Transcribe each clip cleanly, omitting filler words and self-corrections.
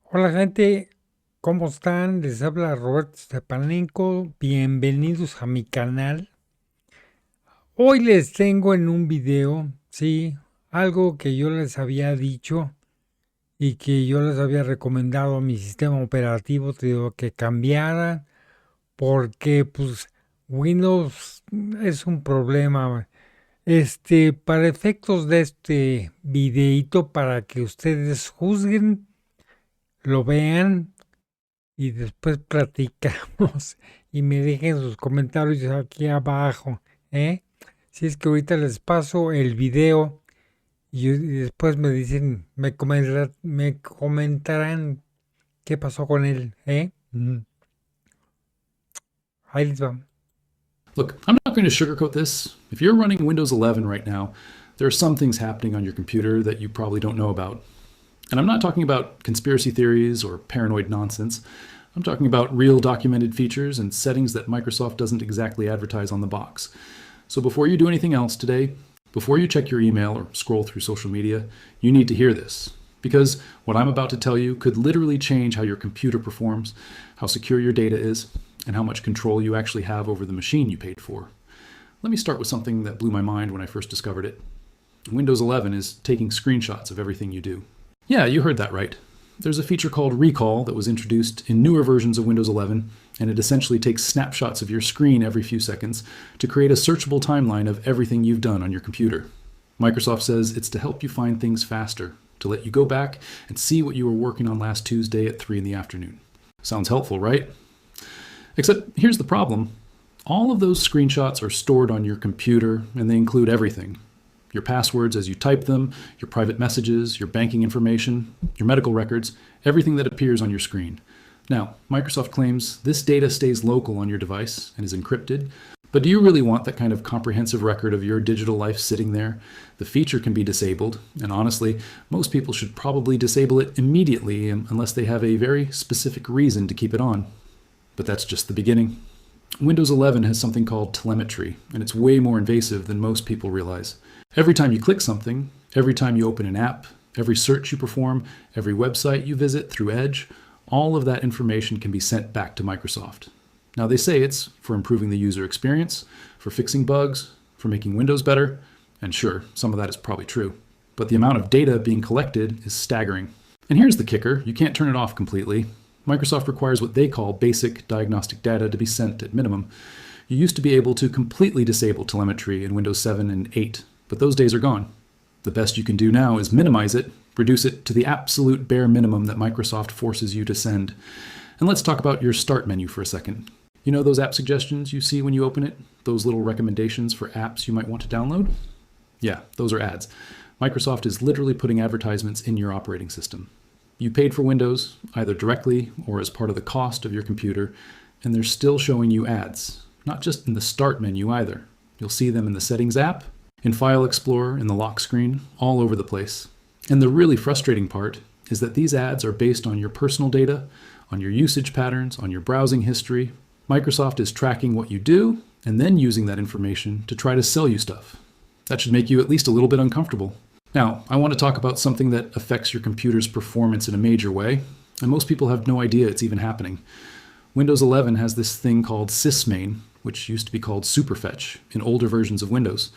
Hola gente, ¿cómo están? Les habla Roberto Stepanenko, bienvenidos a mi canal. Hoy les tengo en un video, sí, algo que yo les había dicho y que yo les había recomendado a mi sistema operativo, te digo, que cambiaran porque pues Windows es un problema. Para efectos de este videito, para que ustedes juzguen, lo vean y después platicamos y me dejen sus comentarios aquí abajo, ¿eh? Si es que ahorita les paso el video y después me dicen, me comentarán qué pasó con él, ¿eh? Ahí les va. Look, I'm not going to sugarcoat this. If you're running Windows 11 right now, there are some things happening on your computer that you probably don't know about. And I'm not talking about conspiracy theories or paranoid nonsense. I'm talking about real documented features and settings that Microsoft doesn't exactly advertise on the box. So before you do anything else today, before you check your email or scroll through social media, you need to hear this. Because what I'm about to tell you could literally change how your computer performs, how secure your data is, and how much control you actually have over the machine you paid for. Let me start with something that blew my mind when I first discovered it. Windows 11 is taking screenshots of everything you do. Yeah, you heard that right. There's a feature called Recall that was introduced in newer versions of Windows 11, and it essentially takes snapshots of your screen every few seconds to create a searchable timeline of everything you've done on your computer. Microsoft says it's to help you find things faster, to let you go back and see what you were working on last Tuesday at 3 in the afternoon. Sounds helpful, right? Except here's the problem. All of those screenshots are stored on your computer, and they include everything. Your passwords as you type them, your private messages, your banking information, your medical records, everything that appears on your screen. Now, Microsoft claims this data stays local on your device and is encrypted, but do you really want that kind of comprehensive record of your digital life sitting there? The feature can be disabled, and honestly, most people should probably disable it immediately unless they have a very specific reason to keep it on. But that's just the beginning. Windows 11 has something called telemetry, and it's way more invasive than most people realize. Every time you click something, every time you open an app, every search you perform, every website you visit through Edge, all of that information can be sent back to Microsoft. Now, they say it's for improving the user experience, for fixing bugs, for making Windows better, and sure, some of that is probably true. But the amount of data being collected is staggering. And here's the kicker, you can't turn it off completely. Microsoft requires what they call basic diagnostic data to be sent at minimum. You used to be able to completely disable telemetry in Windows 7 and 8, but those days are gone. The best you can do now is minimize it, reduce it to the absolute bare minimum that Microsoft forces you to send. And let's talk about your Start menu for a second. You know those app suggestions you see when you open it? Those little recommendations for apps you might want to download? Yeah, those are ads. Microsoft is literally putting advertisements in your operating system. You paid for Windows, either directly or as part of the cost of your computer, and they're still showing you ads. Not just in the Start menu either. You'll see them in the Settings app, in File Explorer, in the lock screen, all over the place. And the really frustrating part is that these ads are based on your personal data, on your usage patterns, on your browsing history. Microsoft is tracking what you do, and then using that information to try to sell you stuff. That should make you at least a little bit uncomfortable. Now, I want to talk about something that affects your computer's performance in a major way, and most people have no idea it's even happening. Windows 11 has this thing called sysmain, which used to be called superfetch in older versions of Windows.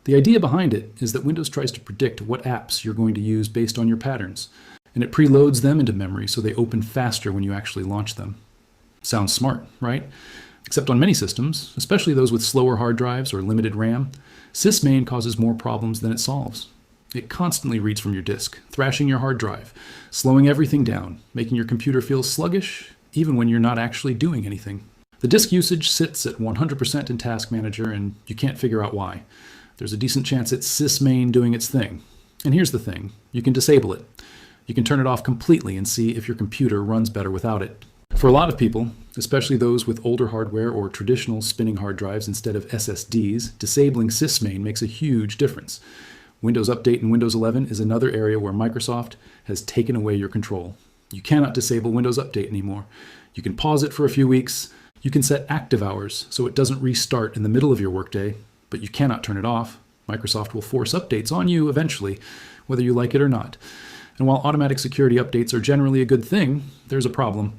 The idea behind it is that Windows tries to predict what apps you're going to use based on your patterns, and it preloads them into memory so they open faster when you actually launch them. Sounds smart, right? Except on many systems, especially those with slower hard drives or limited RAM, sysmain causes more problems than it solves. It constantly reads from your disk, thrashing your hard drive, slowing everything down, making your computer feel sluggish, even when you're not actually doing anything. The disk usage sits at 100% in Task Manager, and you can't figure out why. There's a decent chance it's sysmain doing its thing. And here's the thing, you can disable it. You can turn it off completely and see if your computer runs better without it. For a lot of people, especially those with older hardware or traditional spinning hard drives instead of SSDs, disabling sysmain makes a huge difference. Windows Update in Windows 11 is another area where Microsoft has taken away your control. You cannot disable Windows Update anymore. You can pause it for a few weeks. You can set active hours so it doesn't restart in the middle of your workday, but you cannot turn it off. Microsoft will force updates on you eventually, whether you like it or not. And while automatic security updates are generally a good thing, there's a problem.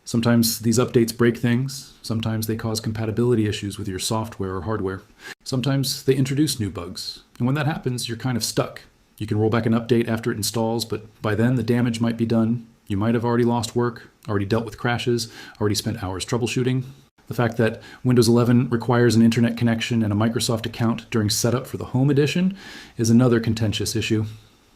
Sometimes these updates break things. Sometimes they cause compatibility issues with your software or hardware. Sometimes they introduce new bugs. And when that happens, you're kind of stuck. You can roll back an update after it installs, but by then the damage might be done. You might have already lost work, already dealt with crashes, already spent hours troubleshooting. The fact that Windows 11 requires an internet connection and a Microsoft account during setup for the Home Edition is another contentious issue.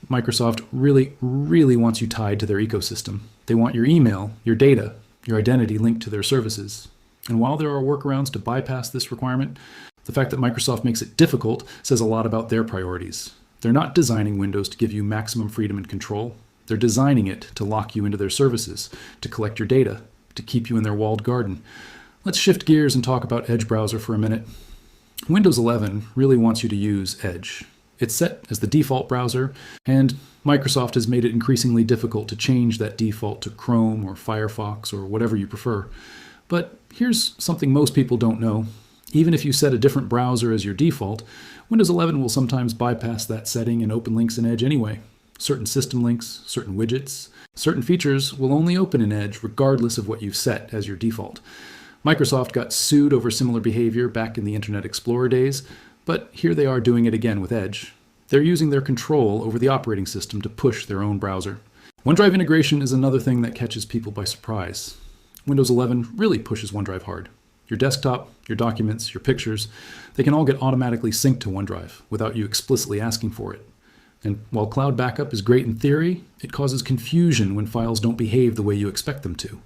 Microsoft really wants you tied to their ecosystem. They want your email, your data, your identity linked to their services. And while there are workarounds to bypass this requirement, the fact that Microsoft makes it difficult says a lot about their priorities. They're not designing Windows to give you maximum freedom and control. They're designing it to lock you into their services, to collect your data, to keep you in their walled garden. Let's shift gears and talk about Edge browser for a minute. Windows 11 really wants you to use Edge. It's set as the default browser, and Microsoft has made it increasingly difficult to change that default to Chrome or Firefox or whatever you prefer. But here's something most people don't know. Even if you set a different browser as your default, Windows 11 will sometimes bypass that setting and open links in Edge anyway. Certain system links, certain widgets, certain features will only open in Edge regardless of what you've set as your default. Microsoft got sued over similar behavior back in the Internet Explorer days, but here they are doing it again with Edge. They're using their control over the operating system to push their own browser. OneDrive integration is another thing that catches people by surprise. Windows 11 really pushes OneDrive hard. Your desktop, your documents, your pictures, they can all get automatically synced to OneDrive without you explicitly asking for it. And while cloud backup is great in theory, it causes confusion when files don't behave the way you expect them to.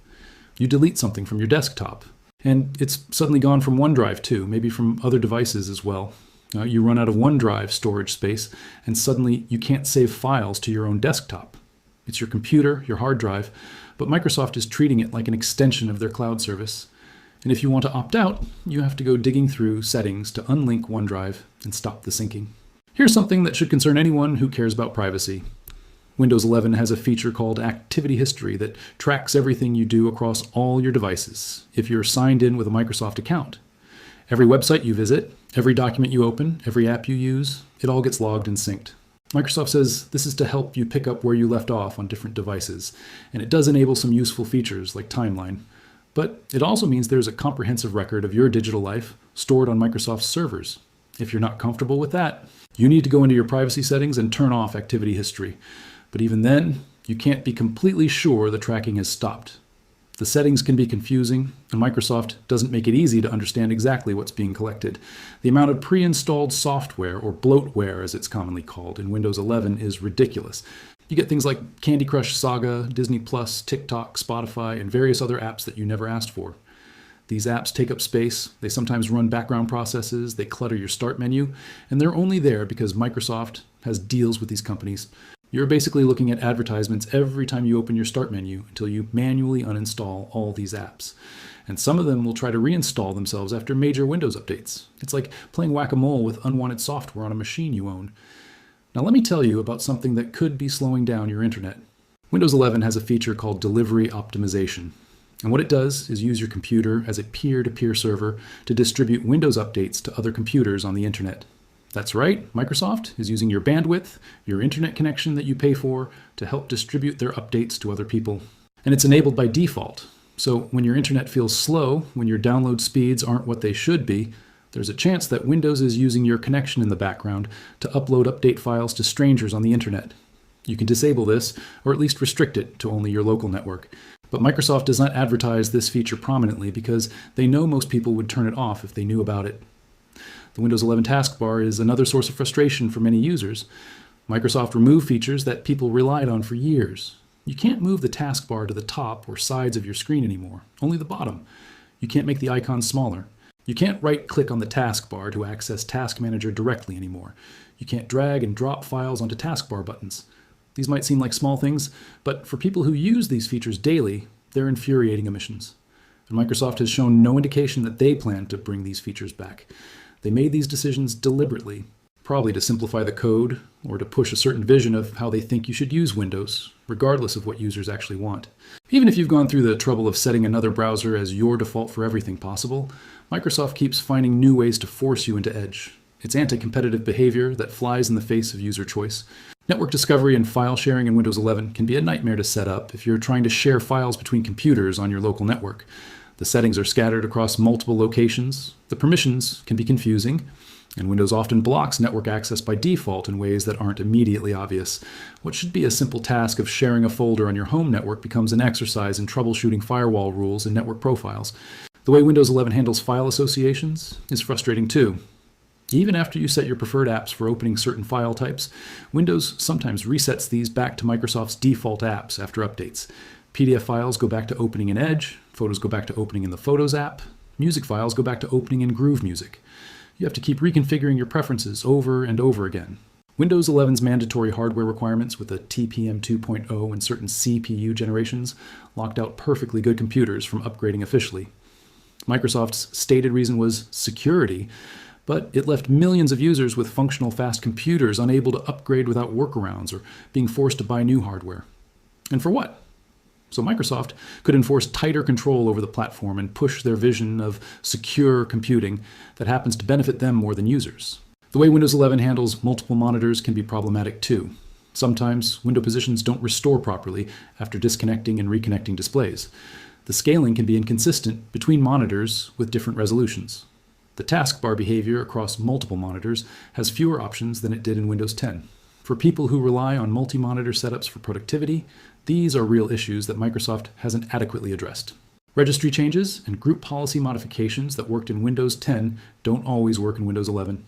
You delete something from your desktop, and it's suddenly gone from OneDrive too, maybe from other devices as well. You run out of OneDrive storage space, and suddenly you can't save files to your own desktop. It's your computer, your hard drive, but Microsoft is treating it like an extension of their cloud service. And if you want to opt out, you have to go digging through settings to unlink OneDrive and stop the syncing. Here's something that should concern anyone who cares about privacy. Windows 11 has a feature called Activity History that tracks everything you do across all your devices if you're signed in with a Microsoft account. Every website you visit, every document you open, every app you use, it all gets logged and synced. Microsoft says this is to help you pick up where you left off on different devices, and it does enable some useful features like timeline. But it also means there's a comprehensive record of your digital life stored on Microsoft's servers. If you're not comfortable with that, you need to go into your privacy settings and turn off Activity History. But even then, you can't be completely sure the tracking has stopped. The settings can be confusing, and Microsoft doesn't make it easy to understand exactly what's being collected. The amount of pre-installed software, or bloatware as it's commonly called, in Windows 11 is ridiculous. You get things like Candy Crush Saga, Disney Plus, TikTok, Spotify, and various other apps that you never asked for. These apps take up space, they sometimes run background processes, they clutter your start menu, and they're only there because Microsoft has deals with these companies. You're basically looking at advertisements every time you open your start menu until you manually uninstall all these apps. And some of them will try to reinstall themselves after major Windows updates. It's like playing whack-a-mole with unwanted software on a machine you own. Now let me tell you about something that could be slowing down your internet. Windows 11 has a feature called delivery optimization. And what it does is use your computer as a peer-to-peer server to distribute Windows updates to other computers on the internet. That's right, Microsoft is using your bandwidth, your internet connection that you pay for, to help distribute their updates to other people. And it's enabled by default. So when your internet feels slow, when your download speeds aren't what they should be, there's a chance that Windows is using your connection in the background to upload update files to strangers on the internet. You can disable this, or at least restrict it to only your local network. But Microsoft does not advertise this feature prominently because they know most people would turn it off if they knew about it. The Windows 11 taskbar is another source of frustration for many users. Microsoft removed features that people relied on for years. You can't move the taskbar to the top or sides of your screen anymore, only the bottom. You can't make the icons smaller. You can't right-click on the taskbar to access Task Manager directly anymore. You can't drag and drop files onto taskbar buttons. These might seem like small things, but for people who use these features daily, they're infuriating omissions. And Microsoft has shown no indication that they plan to bring these features back. They made these decisions deliberately, probably to simplify the code or to push a certain vision of how they think you should use Windows, regardless of what users actually want. Even if you've gone through the trouble of setting another browser as your default for everything possible, Microsoft keeps finding new ways to force you into Edge. It's anti-competitive behavior that flies in the face of user choice. Network discovery and file sharing in Windows 11 can be a nightmare to set up if you're trying to share files between computers on your local network. The settings are scattered across multiple locations, the permissions can be confusing, and Windows often blocks network access by default in ways that aren't immediately obvious. What should be a simple task of sharing a folder on your home network becomes an exercise in troubleshooting firewall rules and network profiles. The way Windows 11 handles file associations is frustrating too. Even after you set your preferred apps for opening certain file types, Windows sometimes resets these back to Microsoft's default apps after updates. PDF files go back to opening in Edge, photos go back to opening in the Photos app, music files go back to opening in Groove Music. You have to keep reconfiguring your preferences over and over again. Windows 11's mandatory hardware requirements with a TPM 2.0 and certain CPU generations locked out perfectly good computers from upgrading officially. Microsoft's stated reason was security, but it left millions of users with functional fast computers unable to upgrade without workarounds or being forced to buy new hardware. And for what? So Microsoft could enforce tighter control over the platform and push their vision of secure computing that happens to benefit them more than users. The way Windows 11 handles multiple monitors can be problematic too. Sometimes window positions don't restore properly after disconnecting and reconnecting displays. The scaling can be inconsistent between monitors with different resolutions. The taskbar behavior across multiple monitors has fewer options than it did in Windows 10. For people who rely on multi-monitor setups for productivity, these are real issues that Microsoft hasn't adequately addressed. Registry changes and group policy modifications that worked in Windows 10 don't always work in Windows 11.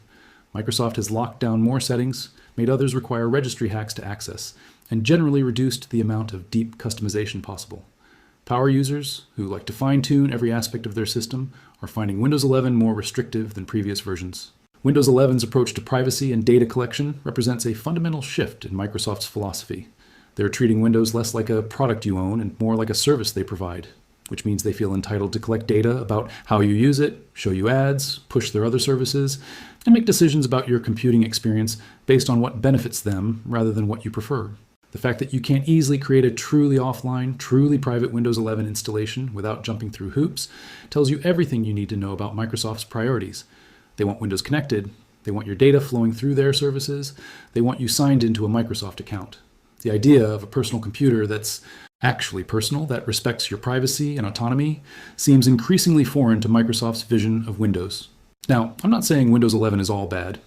Microsoft has locked down more settings, made others require registry hacks to access, and generally reduced the amount of deep customization possible. Power users, who like to fine-tune every aspect of their system, are finding Windows 11 more restrictive than previous versions. Windows 11's approach to privacy and data collection represents a fundamental shift in Microsoft's philosophy. They're treating Windows less like a product you own and more like a service they provide, which means they feel entitled to collect data about how you use it, show you ads, push their other services, and make decisions about your computing experience based on what benefits them rather than what you prefer. The fact that you can't easily create a truly offline, truly private Windows 11 installation without jumping through hoops tells you everything you need to know about Microsoft's priorities. They want Windows connected, they want your data flowing through their services, they want you signed into a Microsoft account. The idea of a personal computer that's actually personal, that respects your privacy and autonomy, seems increasingly foreign to Microsoft's vision of Windows. Now, I'm not saying Windows 11 is all bad.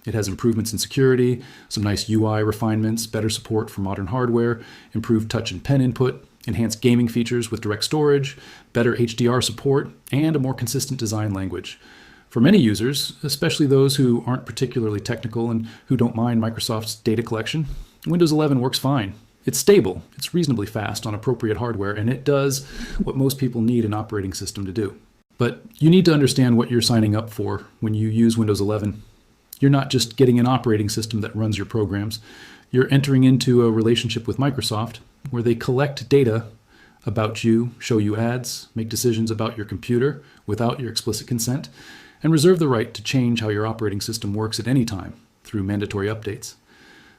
It has improvements in security, some nice UI refinements, better support for modern hardware, improved touch and pen input, enhanced gaming features with direct storage, better HDR support, and a more consistent design language. For many users, especially those who aren't particularly technical and who don't mind Microsoft's data collection, Windows 11 works fine. It's stable, it's reasonably fast on appropriate hardware, and it does what most people need an operating system to do. But you need to understand what you're signing up for when you use Windows 11. You're not just getting an operating system that runs your programs. You're entering into a relationship with Microsoft where they collect data about you, show you ads, make decisions about your computer without your explicit consent, and reserve the right to change how your operating system works at any time through mandatory updates.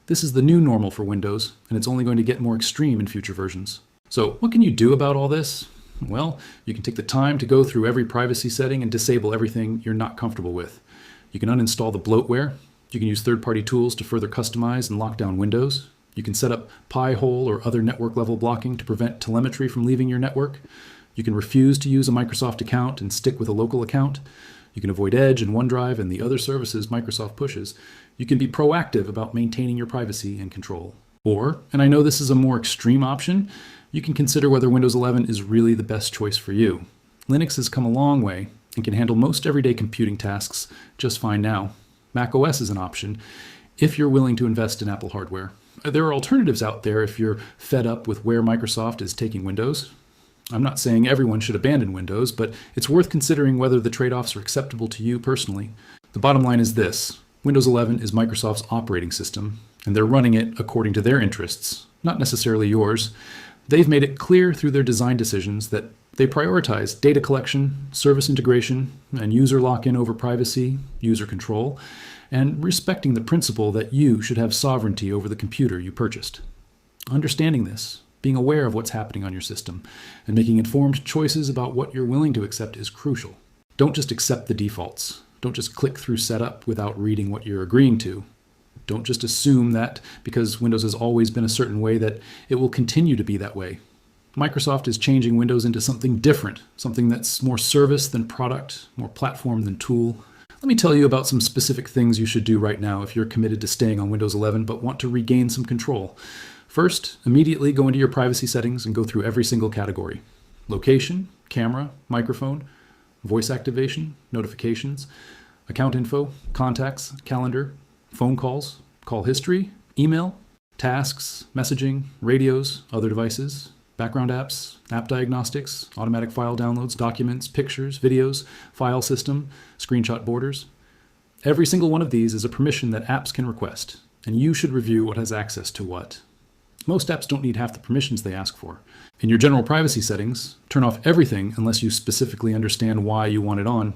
This is the new normal for Windows, and it's only going to get more extreme in future versions. So what can you do about all this? Well, you can take the time to go through every privacy setting and disable everything you're not comfortable with. You can uninstall the bloatware. You can use third-party tools to further customize and lock down Windows. You can set up Pi-hole or other network-level blocking to prevent telemetry from leaving your network. You can refuse to use a Microsoft account and stick with a local account. You can avoid Edge and OneDrive and the other services Microsoft pushes. You can be proactive about maintaining your privacy and control. Or, and I know this is a more extreme option, you can consider whether Windows 11 is really the best choice for you. Linux has come a long way and can handle most everyday computing tasks just fine now. Mac OS is an option if you're willing to invest in Apple hardware. There are alternatives out there if you're fed up with where Microsoft is taking Windows. I'm not saying everyone should abandon Windows, but it's worth considering whether the trade-offs are acceptable to you personally. The bottom line is this: Windows 11 is Microsoft's operating system, and they're running it according to their interests, not necessarily yours. They've made it clear through their design decisions that they prioritize data collection, service integration, and user lock-in over privacy, user control, and respecting the principle that you should have sovereignty over the computer you purchased. Understanding this, being aware of what's happening on your system, and making informed choices about what you're willing to accept is crucial. Don't just accept the defaults. Don't just click through setup without reading what you're agreeing to. Don't just assume that because Windows has always been a certain way that it will continue to be that way. Microsoft is changing Windows into something different, something that's more service than product, more platform than tool. Let me tell you about some specific things you should do right now if you're committed to staying on Windows 11 but want to regain some control. First, immediately go into your privacy settings and go through every single category. Location, camera, microphone, voice activation, notifications, account info, contacts, calendar, phone calls, call history, email, tasks, messaging, radios, other devices, background apps, app diagnostics, automatic file downloads, documents, pictures, videos, file system, screenshot borders. Every single one of these is a permission that apps can request, and you should review what has access to what. Most apps don't need half the permissions they ask for. In your general privacy settings, turn off everything unless you specifically understand why you want it on.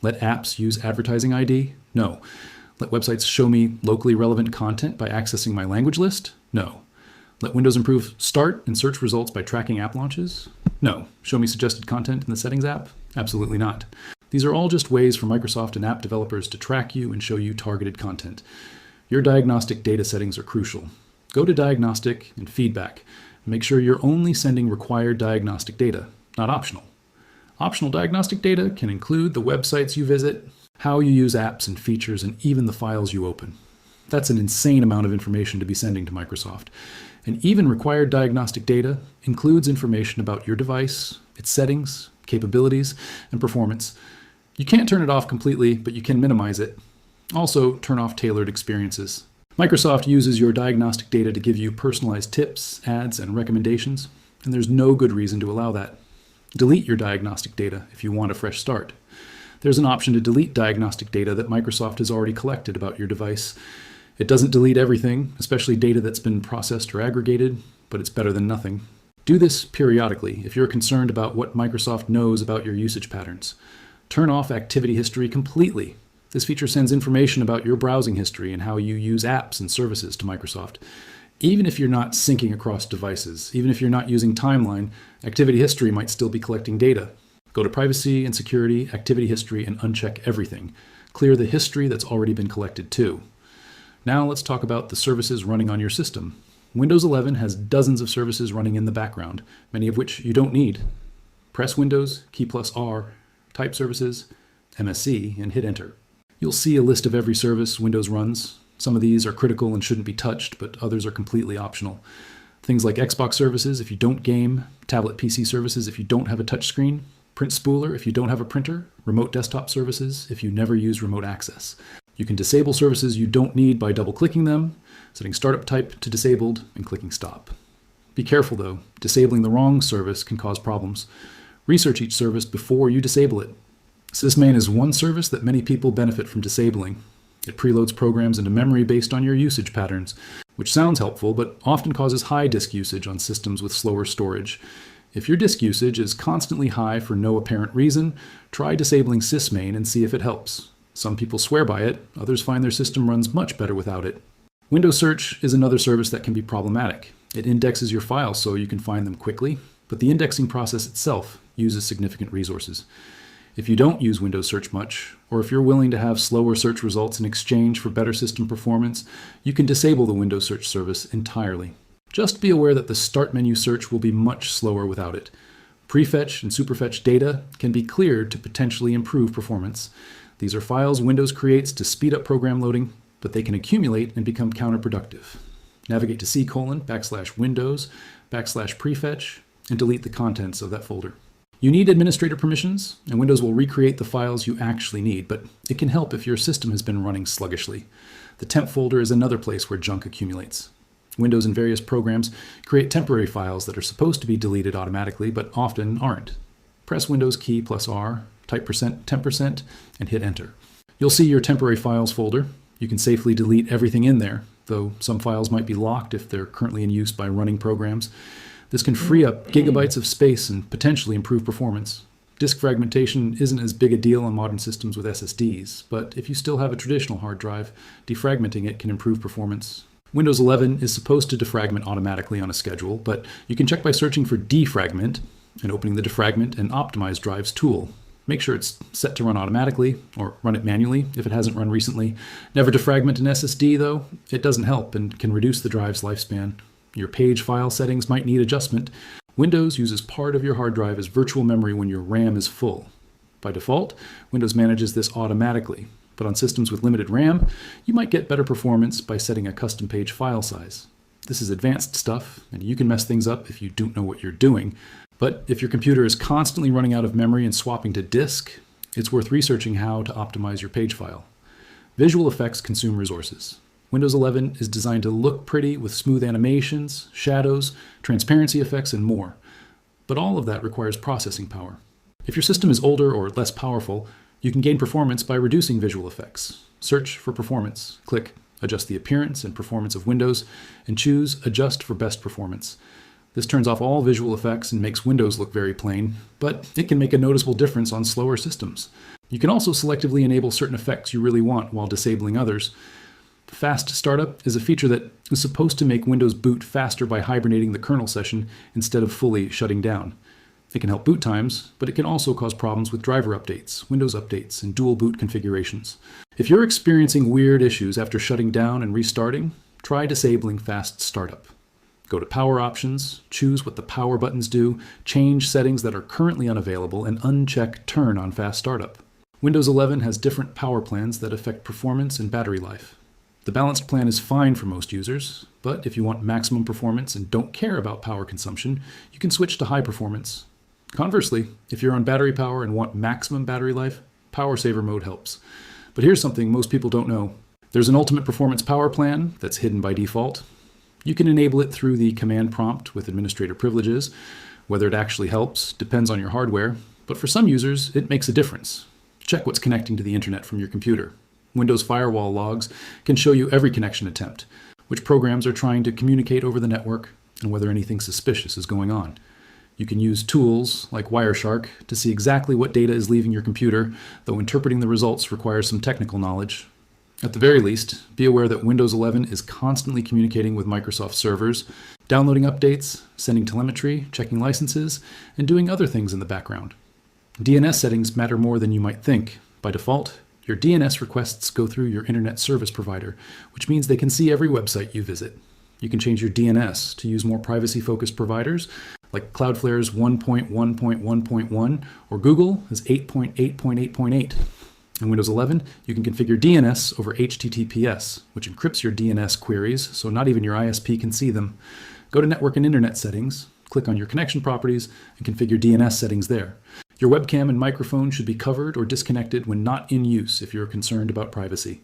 Let apps use advertising ID? No. Let websites show me locally relevant content by accessing my language list? No. Let Windows improve start and search results by tracking app launches? No. Show me suggested content in the Settings app? Absolutely not. These are all just ways for Microsoft and app developers to track you and show you targeted content. Your diagnostic data settings are crucial. Go to Diagnostic and Feedback and make sure you're only sending required diagnostic data, not optional. Optional diagnostic data can include the websites you visit, how you use apps and features, and even the files you open. That's an insane amount of information to be sending to Microsoft. And even required diagnostic data includes information about your device, its settings, capabilities, and performance. You can't turn it off completely, but you can minimize it. Also, turn off tailored experiences. Microsoft uses your diagnostic data to give you personalized tips, ads, and recommendations, and there's no good reason to allow that. Delete your diagnostic data if you want a fresh start. There's an option to delete diagnostic data that Microsoft has already collected about your device. It doesn't delete everything, especially data that's been processed or aggregated, but it's better than nothing. Do this periodically if you're concerned about what Microsoft knows about your usage patterns. Turn off activity history completely. This feature sends information about your browsing history and how you use apps and services to Microsoft. Even if you're not syncing across devices, even if you're not using Timeline, activity history might still be collecting data. Go to Privacy and Security, Activity History, and uncheck everything. Clear the history that's already been collected too. Now let's talk about the services running on your system. Windows 11 has dozens of services running in the background, many of which you don't need. Press Windows, key plus R, type services, MSC, and hit enter. You'll see a list of every service Windows runs. Some of these are critical and shouldn't be touched, but others are completely optional. Things like Xbox services if you don't game, tablet PC services if you don't have a touchscreen, print spooler if you don't have a printer, remote desktop services if you never use remote access. You can disable services you don't need by double-clicking them, setting startup type to disabled, and clicking stop. Be careful though, disabling the wrong service can cause problems. Research each service before you disable it. Sysmain is one service that many people benefit from disabling. It preloads programs into memory based on your usage patterns, which sounds helpful but often causes high disk usage on systems with slower storage. If your disk usage is constantly high for no apparent reason, try disabling Sysmain and see if it helps. Some people swear by it, others find their system runs much better without it. Windows Search is another service that can be problematic. It indexes your files so you can find them quickly, but the indexing process itself uses significant resources. If you don't use Windows Search much, or if you're willing to have slower search results in exchange for better system performance, you can disable the Windows Search service entirely. Just be aware that the Start menu search will be much slower without it. Prefetch and superfetch data can be cleared to potentially improve performance. These are files Windows creates to speed up program loading, but they can accumulate and become counterproductive. Navigate to C:\\windows\prefetch and delete the contents of that folder. You need administrator permissions, and Windows will recreate the files you actually need, but it can help if your system has been running sluggishly. The temp folder is another place where junk accumulates. Windows and various programs create temporary files that are supposed to be deleted automatically, but often aren't. Press Windows key plus R, type %temp%, and hit enter. You'll see your temporary files folder. You can safely delete everything in there, though some files might be locked if they're currently in use by running programs. This can free up gigabytes of space and potentially improve performance. Disk fragmentation isn't as big a deal on modern systems with SSDs, but if you still have a traditional hard drive, defragmenting it can improve performance. Windows 11 is supposed to defragment automatically on a schedule, but you can check by searching for defragment and opening the defragment and optimize drives tool. Make sure it's set to run automatically, or run it manually if it hasn't run recently. Never defragment an SSD though. It doesn't help and can reduce the drive's lifespan. Your page file settings might need adjustment. Windows uses part of your hard drive as virtual memory when your RAM is full. By default, Windows manages this automatically, but on systems with limited RAM, you might get better performance by setting a custom page file size. This is advanced stuff, and you can mess things up if you don't know what you're doing. But if your computer is constantly running out of memory and swapping to disk, it's worth researching how to optimize your page file. Visual effects consume resources. Windows 11 is designed to look pretty with smooth animations, shadows, transparency effects, and more. But all of that requires processing power. If your system is older or less powerful, you can gain performance by reducing visual effects. Search for performance, click Adjust the appearance and performance of Windows, and choose Adjust for best performance. This turns off all visual effects and makes Windows look very plain, but it can make a noticeable difference on slower systems. You can also selectively enable certain effects you really want while disabling others. Fast Startup is a feature that is supposed to make Windows boot faster by hibernating the kernel session instead of fully shutting down. It can help boot times, but it can also cause problems with driver updates, Windows updates, and dual boot configurations. If you're experiencing weird issues after shutting down and restarting, try disabling Fast Startup. Go to Power Options, choose what the power buttons do, change settings that are currently unavailable, and uncheck Turn on Fast Startup. Windows 11 has different power plans that affect performance and battery life. The balanced plan is fine for most users, but if you want maximum performance and don't care about power consumption, you can switch to high performance. Conversely, if you're on battery power and want maximum battery life, Power Saver mode helps. But here's something most people don't know. There's an ultimate performance power plan that's hidden by default. You can enable it through the command prompt with administrator privileges. Whether it actually helps depends on your hardware, but for some users, it makes a difference. Check what's connecting to the internet from your computer. Windows firewall logs can show you every connection attempt, which programs are trying to communicate over the network, and whether anything suspicious is going on. You can use tools like Wireshark to see exactly what data is leaving your computer, though interpreting the results requires some technical knowledge. At the very least, be aware that Windows 11 is constantly communicating with Microsoft servers, downloading updates, sending telemetry, checking licenses, and doing other things in the background. DNS settings matter more than you might think. By default, your DNS requests go through your internet service provider, which means they can see every website you visit. You can change your DNS to use more privacy-focused providers, like Cloudflare's 1.1.1.1 or Google has 8.8.8.8. In Windows 11, you can configure DNS over HTTPS, which encrypts your DNS queries so not even your ISP can see them. Go to Network and Internet Settings, click on your connection properties, and configure DNS settings there. Your webcam and microphone should be covered or disconnected when not in use if you're concerned about privacy.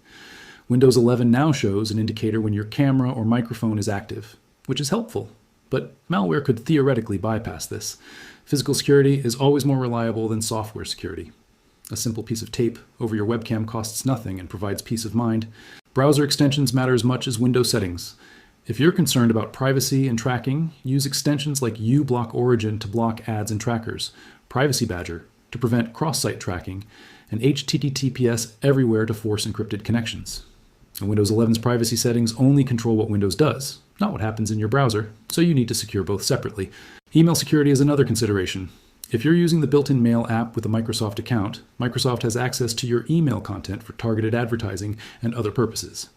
Windows 11 now shows an indicator when your camera or microphone is active, which is helpful, but malware could theoretically bypass this. Physical security is always more reliable than software security. A simple piece of tape over your webcam costs nothing and provides peace of mind. Browser extensions matter as much as Windows settings. If you're concerned about privacy and tracking, use extensions like uBlock Origin to block ads and trackers, Privacy Badger to prevent cross-site tracking, and HTTPS everywhere to force encrypted connections. And Windows 11's privacy settings only control what Windows does, not what happens in your browser, so you need to secure both separately. Email security is another consideration. If you're using the built-in Mail app with a Microsoft account, Microsoft has access to your email content for targeted advertising and other purposes.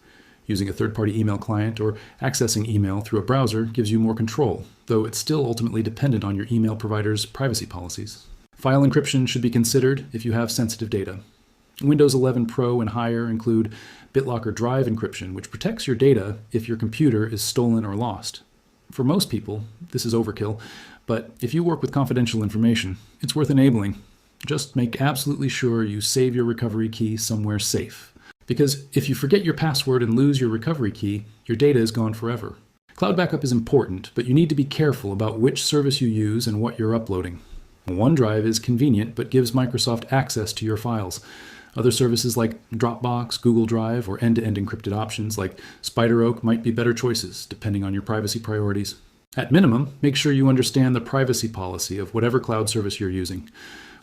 Using a third-party email client or accessing email through a browser gives you more control, though it's still ultimately dependent on your email provider's privacy policies. File encryption should be considered if you have sensitive data. Windows 11 Pro and higher include BitLocker Drive encryption, which protects your data if your computer is stolen or lost. For most people, this is overkill, but if you work with confidential information, it's worth enabling. Just make absolutely sure you save your recovery key somewhere safe. Because if you forget your password and lose your recovery key, your data is gone forever. Cloud backup is important, but you need to be careful about which service you use and what you're uploading. OneDrive is convenient, but gives Microsoft access to your files. Other services like Dropbox, Google Drive, or end-to-end encrypted options like SpiderOak might be better choices, depending on your privacy priorities. At minimum, make sure you understand the privacy policy of whatever cloud service you're using.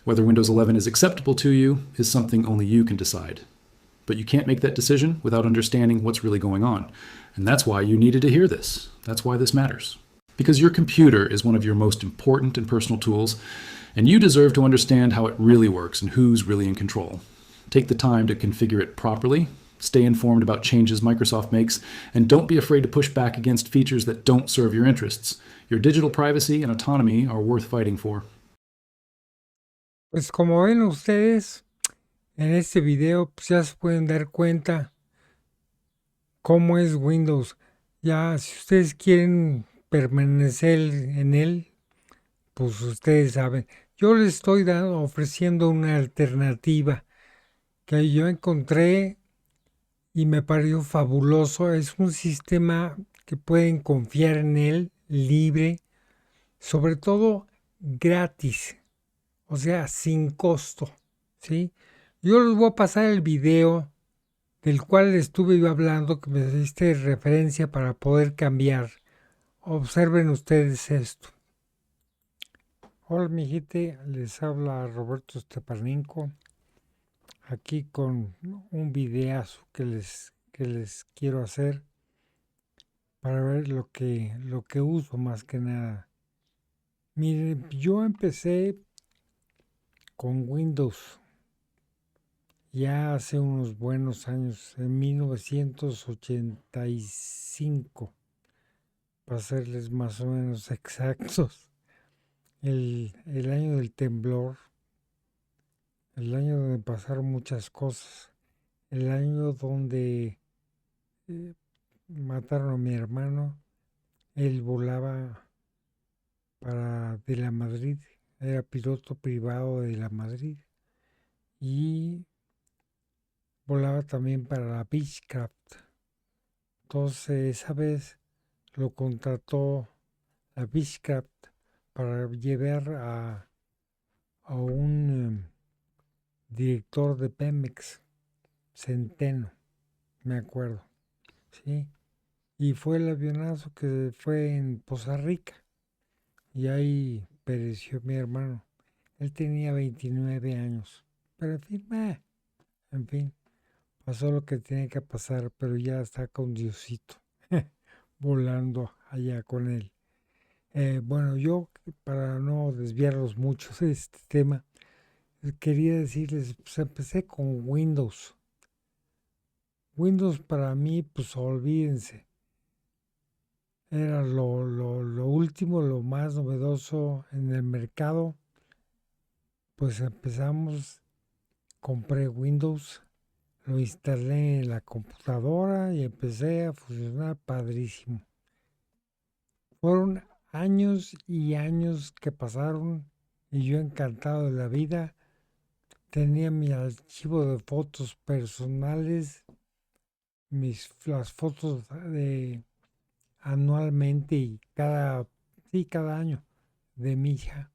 Whether Windows 11 is acceptable to you is something only you can decide. But you can't make that decision without understanding what's really going on. And that's why you needed to hear this. That's why this matters. because your computer is one of your most important and personal tools, and you deserve to understand how it really works and who's really in control. Take the time to configure it properly, stay informed about changes Microsoft makes, and don't be afraid to push back against features that don't serve your interests. Your digital privacy and autonomy are worth fighting for. Pues como ven ustedes en este video, pues ya se pueden dar cuenta cómo es Windows. Ya si ustedes quieren permanecer en él, pues ustedes saben. Yo les estoy ofreciendo una alternativa que yo encontré y me pareció fabuloso. Es un sistema que pueden confiar en él, libre, sobre todo gratis, o sea, sin costo, ¿sí? Yo les voy a pasar el video del cual estuve hablando, que me diste referencia para poder cambiar. Observen ustedes esto. Hola, mi gente, les habla Roberto Stepaninco, aquí con un videazo que les quiero hacer para ver lo que uso más que nada. Miren, yo empecé con Windows ya hace unos buenos años, en 1985, para serles más o menos exactos. El año del temblor, el año donde pasaron muchas cosas, el año donde eh, mataron a mi hermano. Él volaba de la Madrid, era piloto privado de la Madrid y volaba también para la Beechcraft. Entonces esa vez lo contrató la Beechcraft para llevar a un director de Pemex, Centeno, me acuerdo, ¿sí? Y fue el avionazo que fue en Poza Rica y ahí pereció mi hermano. Él tenía 29 años, pero en fin, pasó lo que tenía que pasar, pero ya está con Diosito, volando allá con él. Bueno, yo, para no desviarlos mucho de este tema, quería decirles, pues empecé con Windows. Windows para mí, pues olvídense, era lo último, lo más novedoso en el mercado. Pues empezamos, compré Windows, lo instalé en la computadora y empecé a funcionar padrísimo. Fueron años y años que pasaron y yo encantado de la vida. Tenía mi archivo de fotos personales, las fotos de anualmente y cada año de mi hija,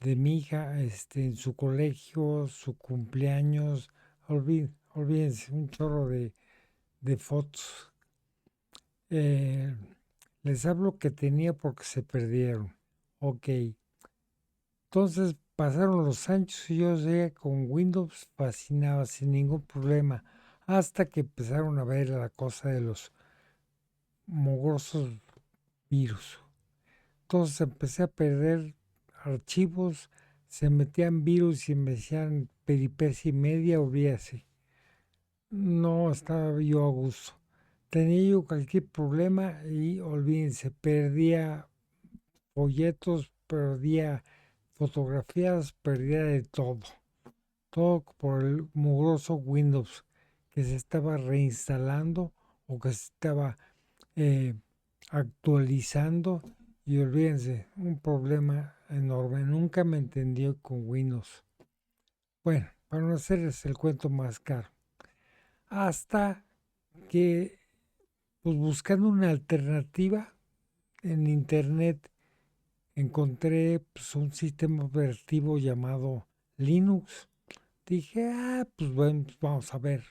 en su colegio, su cumpleaños. Olvídense, un chorro de fotos. Eh, Les hablo que tenía porque se perdieron. Ok. Entonces pasaron los años y yo seguía con Windows fascinaba sin ningún problema. Hasta que empezaron a ver la cosa de los mugrosos virus. Entonces empecé a perder archivos, se metían virus y me decían peripecia y media, olvídase. No estaba yo a gusto. Tenía yo cualquier problema y olvídense, perdía folletos, perdía fotografías, perdía de todo. Todo por el mugroso Windows que se estaba reinstalando o que se estaba eh, actualizando. Y olvídense, un problema enorme. Nunca me entendió con Windows. Bueno, para no hacerles el cuento más caro. Hasta que, pues buscando una alternativa en internet, encontré pues, un sistema operativo llamado Linux. Dije, pues bueno, pues vamos a ver.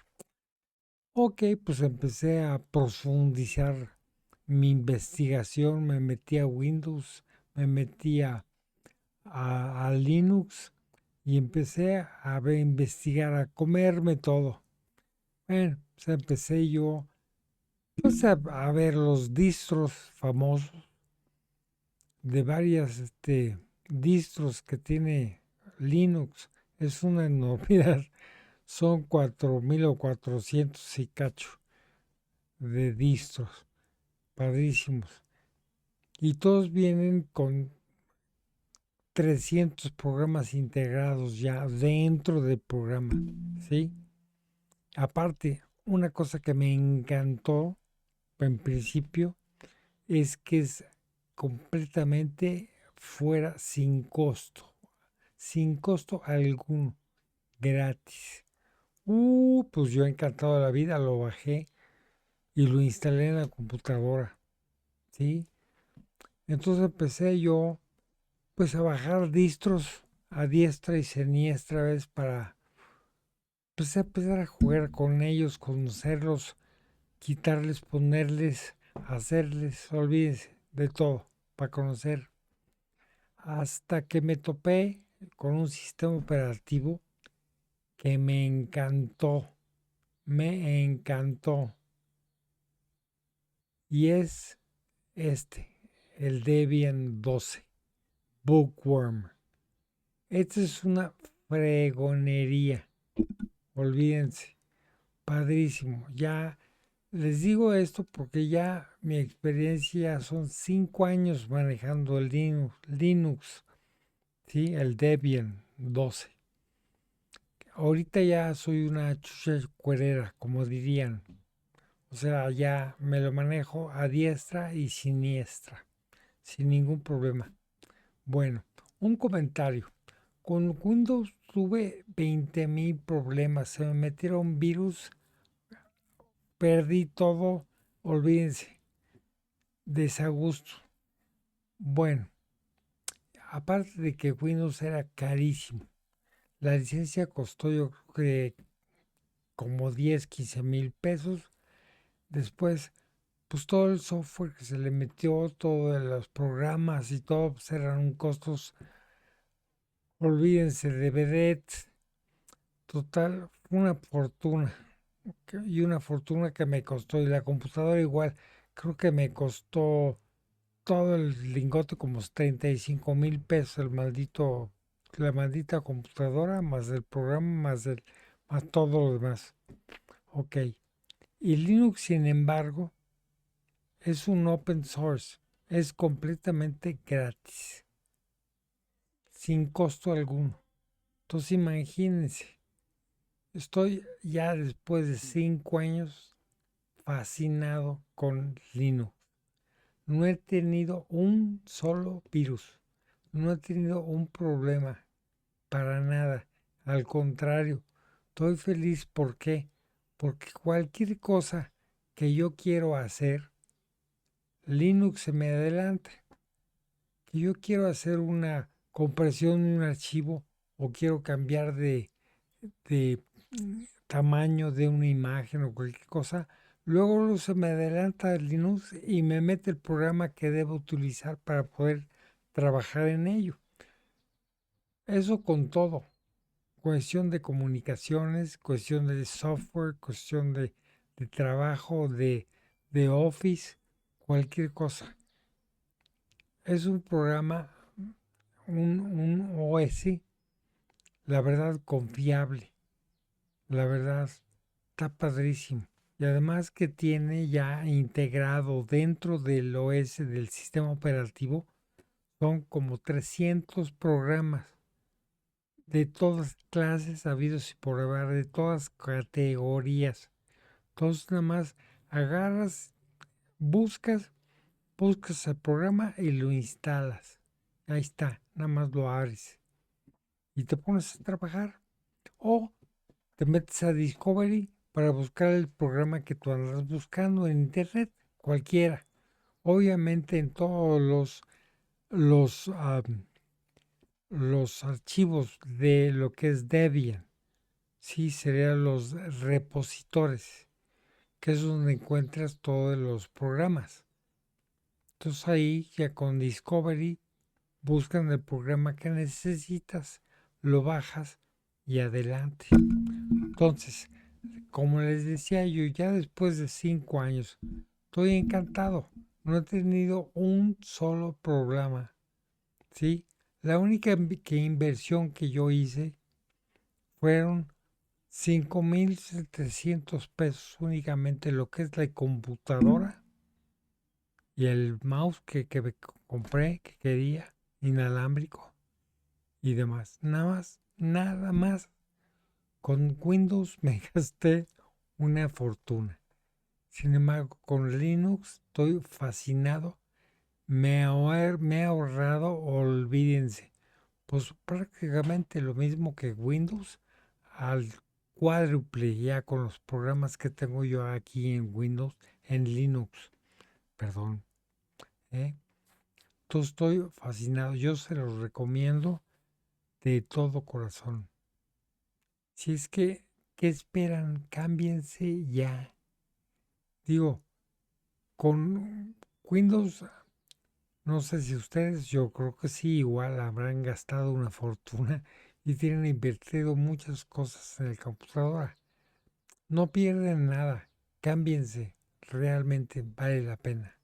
Ok, pues empecé a profundizar mi investigación, me metí a Windows, me metí a Linux y empecé investigar, a comerme todo. Bueno, pues empecé yo pues, a ver los distros famosos de varias distros que tiene Linux. Es una enormidad. Son 4.400 y cacho de distros. Padrísimos. Y todos vienen con 300 programas integrados ya dentro del programa. ¿Sí? Aparte, una cosa que me encantó en principio es que es completamente fuera sin costo alguno, gratis. Pues yo encantado de la vida lo bajé y lo instalé en la computadora, ¿sí? Entonces empecé yo pues a bajar distros a diestra y siniestra vez para pues empezar a jugar con ellos, conocerlos, quitarles, ponerles, hacerles, olvídense de todo, para conocer. Hasta que me topé con un sistema operativo que me encantó. Y es el Debian 12, Bookworm. Esta es una fregonería, olvídense, padrísimo. Ya les digo esto porque ya mi experiencia son 5 años manejando el Linux, ¿sí? El Debian 12. Ahorita ya soy una chucha cuerera, como dirían. O sea, ya me lo manejo a diestra y siniestra, sin ningún problema. Bueno, un comentario. Con Windows tuve 20.000 problemas. Se me metieron virus, perdí todo. Olvídense, desagusto. Bueno, aparte de que Windows era carísimo, la licencia costó yo creo que como 10, 15.000 pesos. Después, pues todo el software que se le metió, todos los programas y todo, pues eran costos, olvídense, de vedette. Total, una fortuna. Y una fortuna que me costó. Y la computadora igual, creo que me costó todo el lingote como 35.000 pesos el maldito, la maldita computadora, más el programa, más todo lo demás. Ok. Y Linux, sin embargo, es un open source. Es completamente gratis. Sin costo alguno. Entonces imagínense. Estoy ya después de 5 años fascinado con Linux. No he tenido un solo virus. No he tenido un problema para nada. Al contrario, estoy feliz. ¿Por qué? Porque cualquier cosa que yo quiero hacer, Linux se me adelanta. Que yo quiero hacer una compresión de un archivo o quiero cambiar de tamaño de una imagen o cualquier cosa, luego se me adelanta el Linux y me mete el programa que debo utilizar para poder trabajar en ello. Eso con todo. Cuestión de comunicaciones, cuestión de software, cuestión de trabajo, de Office, cualquier cosa. Es un programa, un OS, la verdad, confiable. La verdad, está padrísimo. Y además que tiene ya integrado dentro del OS del sistema operativo, son como 300 programas de todas clases habidos y por haber, de todas categorías. Entonces nada más agarras, buscas, buscas el programa y lo instalas. Ahí está, nada más lo abres y te pones a trabajar. O te metes a Discovery para buscar el programa que tú andas buscando en internet, cualquiera. Obviamente en todos los, los archivos de lo que es Debian, sí, serían los repositores, que es donde encuentras todos los programas. Entonces ahí ya con Discovery buscan el programa que necesitas, lo bajas y adelante. Entonces, como les decía yo, ya después de 5 años, estoy encantado. No he tenido un solo problema ¿sí? La única inversión que yo hice fueron 5,700 pesos únicamente lo que es la computadora y el mouse que me compré, que quería, inalámbrico y demás. Nada más. Con Windows me gasté una fortuna. Sin embargo, con Linux estoy fascinado. Me he ahorrado, olvídense, pues prácticamente lo mismo que Windows al cuádruple ya con los programas que tengo yo aquí en Windows, en Linux, perdón. ¿eh? Entonces estoy fascinado. Yo se los recomiendo de todo corazón. Si es que, ¿qué esperan? Cámbiense ya. Digo, con Windows, no sé si ustedes, yo creo que sí, igual habrán gastado una fortuna y tienen invertido muchas cosas en el computadora. No pierden nada. Cámbiense. Realmente vale la pena.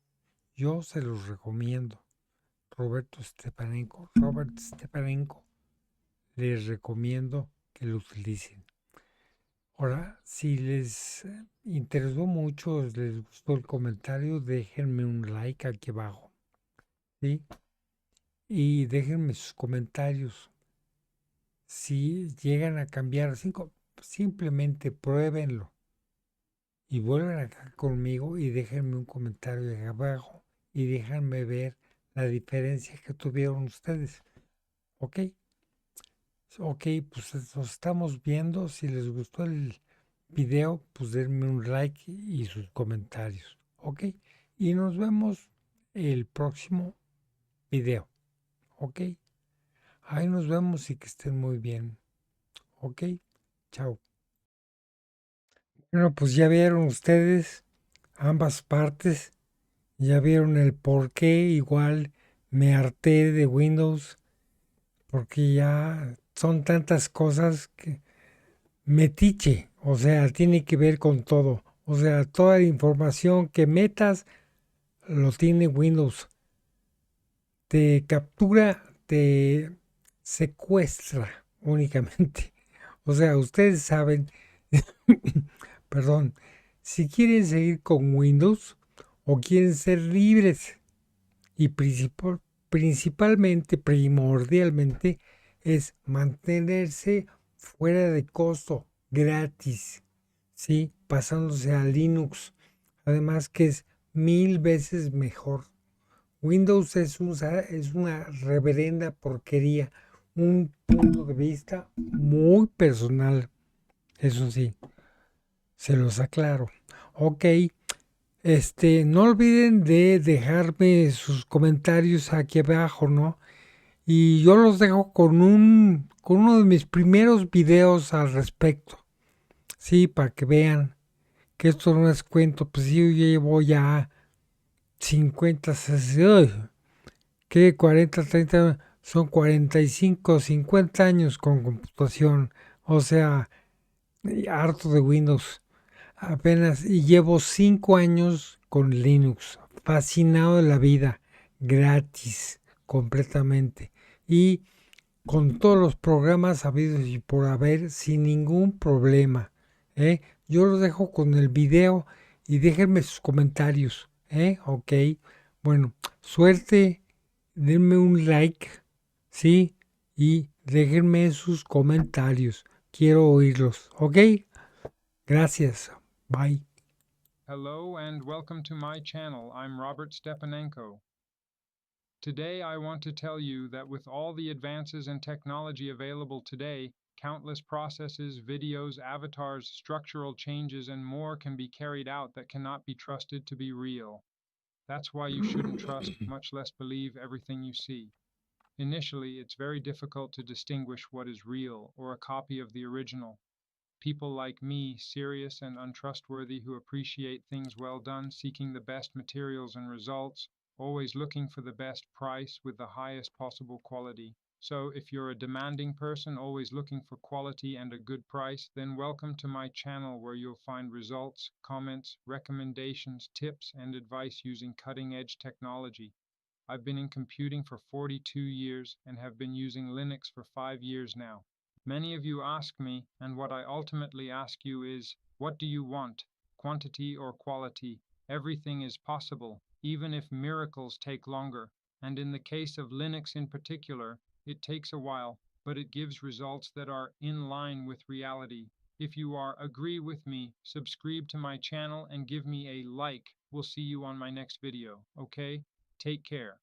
Yo se los recomiendo. Robert Stepanenko, les recomiendo que lo utilicen. Ahora, si les interesó mucho, les gustó el comentario, déjenme un like aquí abajo, ¿sí? Y déjenme sus comentarios. Si llegan a cambiar, simplemente pruébenlo y vuelvan acá conmigo y déjenme un comentario aquí abajo y déjenme ver la diferencia que tuvieron ustedes. ¿Ok? Ok, pues nos estamos viendo. Si les gustó el video, pues denme un like y sus comentarios. Ok, y nos vemos el próximo video. Ok, ahí nos vemos y que estén muy bien. Ok, chao. Bueno, pues ya vieron ustedes ambas partes. Ya vieron el por qué. Igual me harté de Windows porque ya son tantas cosas que metiche, o sea, tiene que ver con todo. O sea, toda la información que metas lo tiene Windows. Te captura, te secuestra únicamente. O sea, ustedes saben, perdón, si quieren seguir con Windows o quieren ser libres y principalmente, primordialmente, es mantenerse fuera de costo, gratis, ¿sí? Pasándose a Linux. Además que es 1000 veces mejor. Windows es una reverenda porquería. Un punto de vista muy personal. Eso sí, se los aclaro. Ok, no olviden de dejarme sus comentarios aquí abajo, ¿no? Y yo los dejo con uno de mis primeros videos al respecto. Sí, para que vean que esto no es cuento. Pues yo llevo ya 50, 60, que 40, 30, son 45, 50 años con computación. O sea, harto de Windows. Apenas, y llevo 5 años con Linux. Fascinado de la vida. Gratis, completamente. Y con todos los programas habidos y por haber sin ningún problema. ¿eh? Yo los dejo con el video y déjenme sus comentarios. Ok. Bueno, suerte, denme un like, ¿sí? Y déjenme sus comentarios. Quiero oírlos. Ok. Gracias. Bye. Hello and welcome to my channel. I'm Robert Stepanenko. Today I want to tell you that with all the advances in technology available today, countless processes, videos, avatars, structural changes, and more can be carried out that cannot be trusted to be real. That's why you shouldn't trust, much less believe, everything you see. Initially, it's very difficult to distinguish what is real or a copy of the original. People like me, serious and untrustworthy, who appreciate things well done, seeking the best materials and results, always looking for the best price with the highest possible quality. So, if you're a demanding person always looking for quality and a good price, then welcome to my channel where you'll find results, comments, recommendations, tips, and advice using cutting edge technology. I've been in computing for 42 years and have been using Linux for 5 years now. Many of you ask me, and what I ultimately ask you is, what do you want? Quantity or quality? Everything is possible, even if miracles take longer. And in the case of Linux in particular, it takes a while, but it gives results that are in line with reality. If you agree with me, subscribe to my channel and give me a like. We'll see you on my next video, okay? Take care.